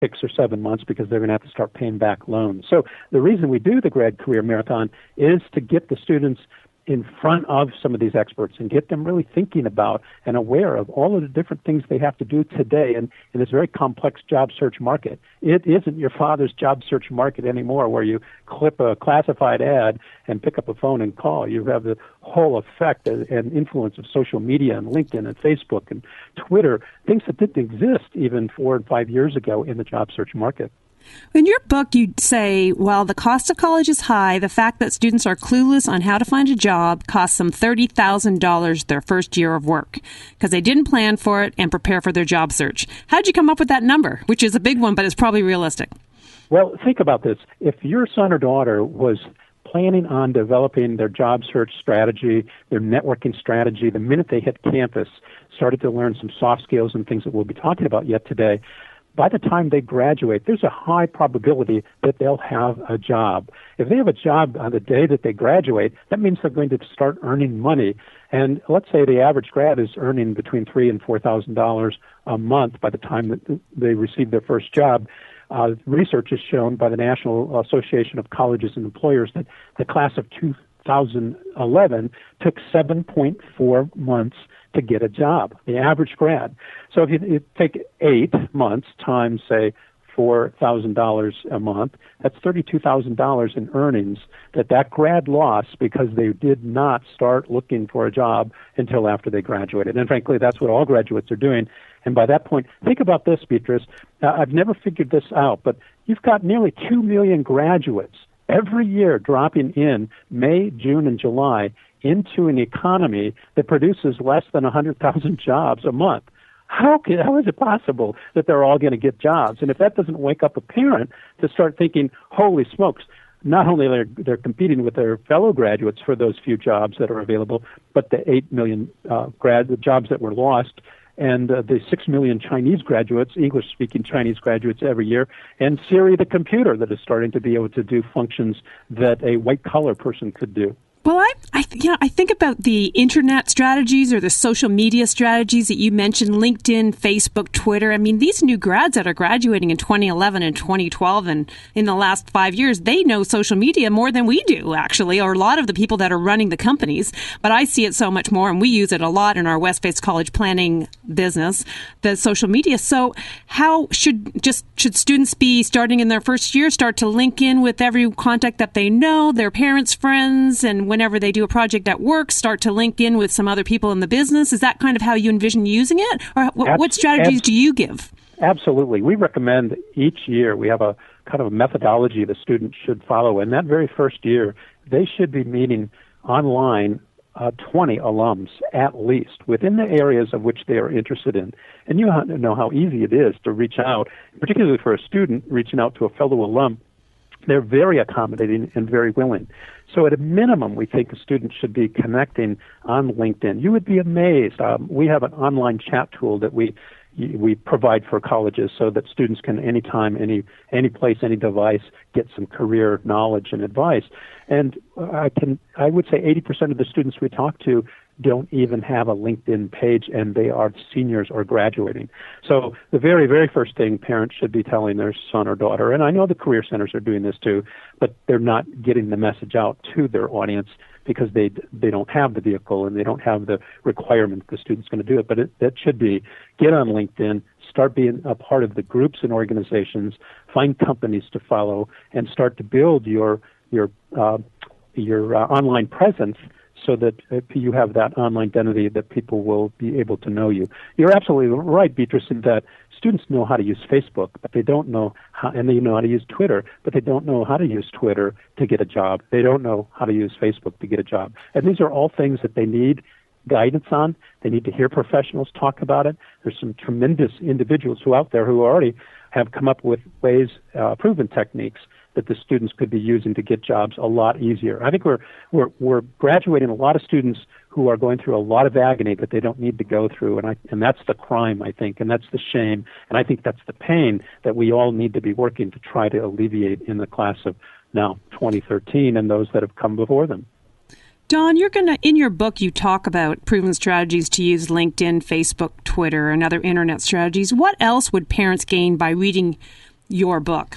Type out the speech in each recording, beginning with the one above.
6 or 7 months because they're going to have to start paying back loans. So the reason we do the Grad Career Marathon is to get the students in front of some of these experts and get them really thinking about and aware of all of the different things they have to do today in this very complex job search market. It isn't your father's job search market anymore where you clip a classified ad and pick up a phone and call. You have the whole effect and influence of social media and LinkedIn and Facebook and Twitter, things that didn't exist even 4 and 5 years ago in the job search market. In your book, you say, while the cost of college is high, the fact that students are clueless on how to find a job costs them $30,000 their first year of work because they didn't plan for it and prepare for their job search. How'd you come up with that number, which is a big one, but it's probably realistic? Well, think about this. If your son or daughter was planning on developing their job search strategy, their networking strategy, the minute they hit campus, started to learn some soft skills and things that we'll be talking about yet today, by the time they graduate, there's a high probability that they'll have a job. If they have a job on the day that they graduate, that means they're going to start earning money. And let's say the average grad is earning between $3,000 and $4,000 a month by the time that they receive their first job. Research has shown by the National Association of Colleges and Employers that the class of 2011 took 7.4 months to get a job, the average grad. So if you take 8 months times, say, $4,000 a month, that's $32,000 in earnings that grad lost because they did not start looking for a job until after they graduated. And frankly, that's what all graduates are doing. And by that point, think about this, Beatrice. I've never figured this out, but you've got nearly 2 million graduates every year dropping in May, June, and July into an economy that produces less than 100,000 jobs a month. How is it possible that they're all going to get jobs? And if that doesn't wake up a parent to start thinking, holy smokes, not only they're competing with their fellow graduates for those few jobs that are available, but the 8 million jobs that were lost, and the 6 million Chinese graduates, English-speaking Chinese graduates every year, and Siri the computer that is starting to be able to do functions that a white-collar person could do. Well, I think about the internet strategies or the social media strategies that you mentioned, LinkedIn, Facebook, Twitter. I mean, these new grads that are graduating in 2011 and 2012 and in the last 5 years, they know social media more than we do, actually, or a lot of the people that are running the companies. But I see it so much more, and we use it a lot in our West-based college planning business, the social media. So how should students be starting in their first year, start to link in with every contact that they know, their parents, friends, and whenever they do a project at work, start to link in with some other people in the business? Is that kind of how you envision using it? Or what strategies do you give? Absolutely. We recommend each year we have a kind of a methodology the student should follow. In that very first year, they should be meeting online 20 alums at least within the areas of which they are interested in. And you know how easy it is to reach out, particularly for a student reaching out to a fellow alum. They're very accommodating and very willing. So at a minimum, we think a student should be connecting on LinkedIn. You would be amazed. We have an online chat tool that we provide for colleges so that students can anytime, any place, any device, get some career knowledge and advice. And I would say 80% of the students we talk to don't even have a LinkedIn page, and they are seniors or graduating. So the very, very first thing parents should be telling their son or daughter, and I know the career centers are doing this too, but they're not getting the message out to their audience because they don't have the vehicle and they don't have the requirement the student's going to do it. But that should be get on LinkedIn, start being a part of the groups and organizations, find companies to follow, and start to build your online presence so that you have that online identity that people will be able to know you. You're absolutely right, Beatrice, in that students know how to use Facebook, but they don't know how, and they know how to use Twitter, but they don't know how to use Twitter to get a job. They don't know how to use Facebook to get a job. And these are all things that they need guidance on. They need to hear professionals talk about it. There's some tremendous individuals out there who already have come up with ways, proven techniques that the students could be using to get jobs a lot easier. I think we're graduating a lot of students who are going through a lot of agony that they don't need to go through, and that's the crime, I think, and that's the shame, and I think that's the pain that we all need to be working to try to alleviate in the class of now 2013 and those that have come before them. Don, in your book, you talk about proven strategies to use LinkedIn, Facebook, Twitter, and other internet strategies. What else would parents gain by reading your book?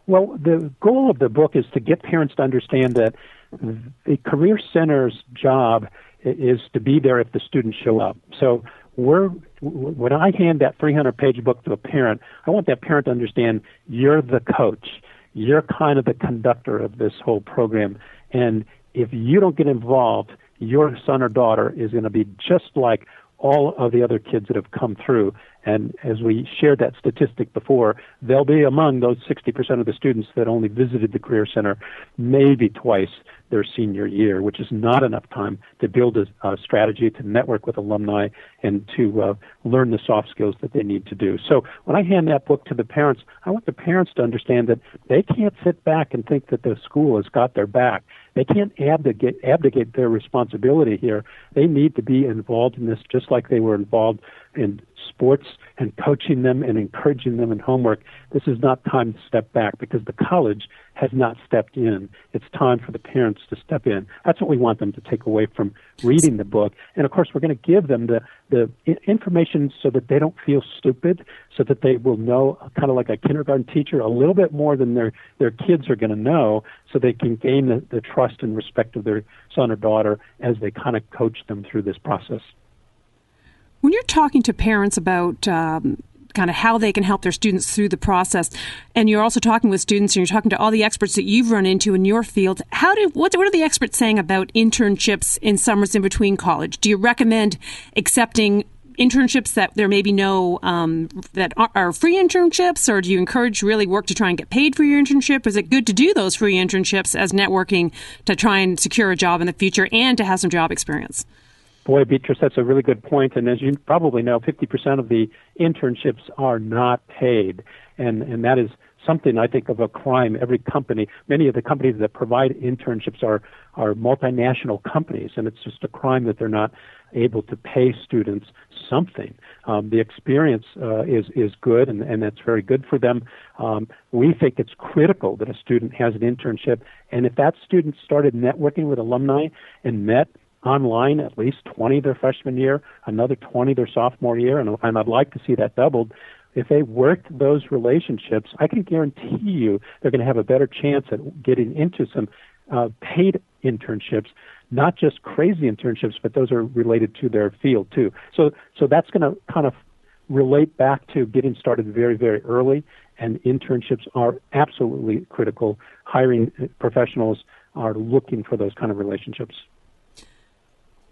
Well, the goal of the book is to get parents to understand that the Career Center's job is to be there if the students show up. So when I hand that 300-page book to a parent, I want that parent to understand you're the coach. You're kind of the conductor of this whole program. And if you don't get involved, your son or daughter is going to be just like all of the other kids that have come through. And as we shared that statistic before, they'll be among those 60% of the students that only visited the Career Center maybe twice their senior year, which is not enough time to build a strategy, to network with alumni, and to learn the soft skills that they need to do. So when I hand that book to the parents, I want the parents to understand that they can't sit back and think that the school has got their back. They can't abdicate their responsibility here. They need to be involved in this just like they were involved in sports and coaching them and encouraging them in homework. This is not time to step back because the college has not stepped in. It's time for the parents to step in. That's what we want them to take away from reading the book. And, of course, we're going to give them the information so that they don't feel stupid, so that they will know, kind of like a kindergarten teacher, a little bit more than their kids are going to know, so they can gain the trust and respect of their son or daughter as they kind of coach them through this process. When you're talking to parents about kind of how they can help their students through the process, and you're also talking with students and you're talking to all the experts that you've run into in your field, what are the experts saying about internships in summers in between college? Do you recommend accepting internships that there may be no that are free internships, or do you encourage really work to try and get paid for your internship? Is it good to do those free internships as networking to try and secure a job in the future and to have some job experience? Boy, Beatrice, that's a really good point. And as you probably know, 50% of the internships are not paid. And that is something I think of a crime. Every company, many of the companies that provide internships are multinational companies, and it's just a crime that they're not able to pay students something. The experience is good, and that's very good for them. We think it's critical that a student has an internship, and if that student started networking with alumni and met online at least 20 their freshman year, another 20 their sophomore year, and I'd like to see that doubled. If they worked those relationships, I can guarantee you they're going to have a better chance at getting into some paid internships, not just crazy internships, but those are related to their field too. So that's going to kind of relate back to getting started very, very early, and internships are absolutely critical. Hiring professionals are looking for those kind of relationships.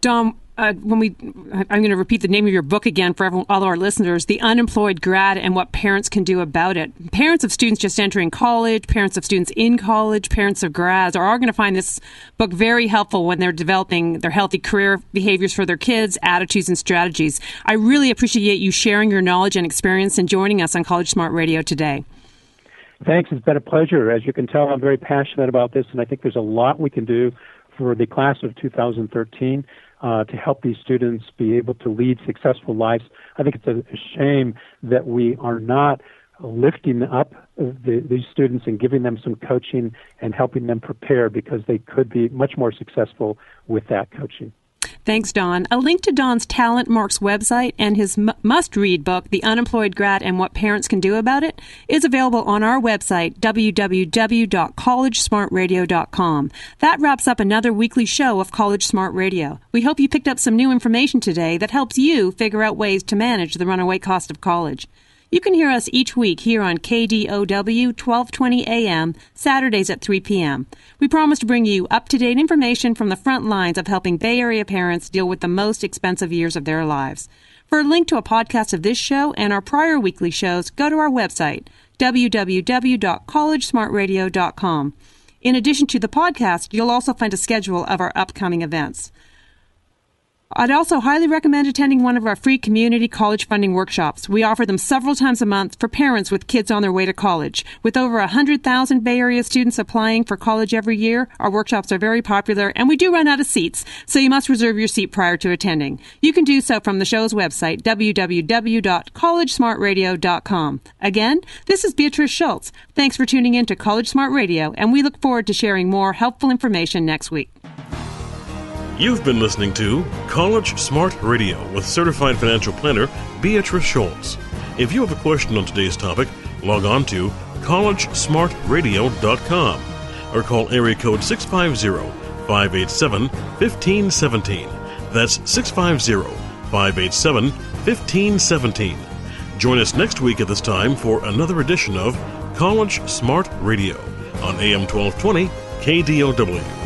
Don, I'm going to repeat the name of your book again for all our listeners, The Unemployed Grad and What Parents Can Do About It. Parents of students just entering college, parents of students in college, parents of grads are all going to find this book very helpful when they're developing their healthy career behaviors for their kids, attitudes, and strategies. I really appreciate you sharing your knowledge and experience and joining us on College Smart Radio today. Thanks. It's been a pleasure. As you can tell, I'm very passionate about this, and I think there's a lot we can do for the class of 2013 to help these students be able to lead successful lives. I think it's a shame that we are not lifting up these students and giving them some coaching and helping them prepare, because they could be much more successful with that coaching. Thanks, Don. A link to Don's Talent Marks website and his must-read book, The Unemployed Grad and What Parents Can Do About It, is available on our website, www.collegesmartradio.com. That wraps up another weekly show of College Smart Radio. We hope you picked up some new information today that helps you figure out ways to manage the runaway cost of college. You can hear us each week here on KDOW 1220 AM, Saturdays at 3 p.m. We promise to bring you up-to-date information from the front lines of helping Bay Area parents deal with the most expensive years of their lives. For a link to a podcast of this show and our prior weekly shows, go to our website, www.collegesmartradio.com. In addition to the podcast, you'll also find a schedule of our upcoming events. I'd also highly recommend attending one of our free community college funding workshops. We offer them several times a month for parents with kids on their way to college. With over 100,000 Bay Area students applying for college every year, our workshops are very popular, and we do run out of seats, so you must reserve your seat prior to attending. You can do so from the show's website, www.collegesmartradio.com. Again, this is Beatrice Schultz. Thanks for tuning in to College Smart Radio, and we look forward to sharing more helpful information next week. You've been listening to College Smart Radio with certified financial planner Beatrice Schultz. If you have a question on today's topic, log on to collegesmartradio.com or call area code 650-587-1517. That's 650-587-1517. Join us next week at this time for another edition of College Smart Radio on AM 1220 KDOW.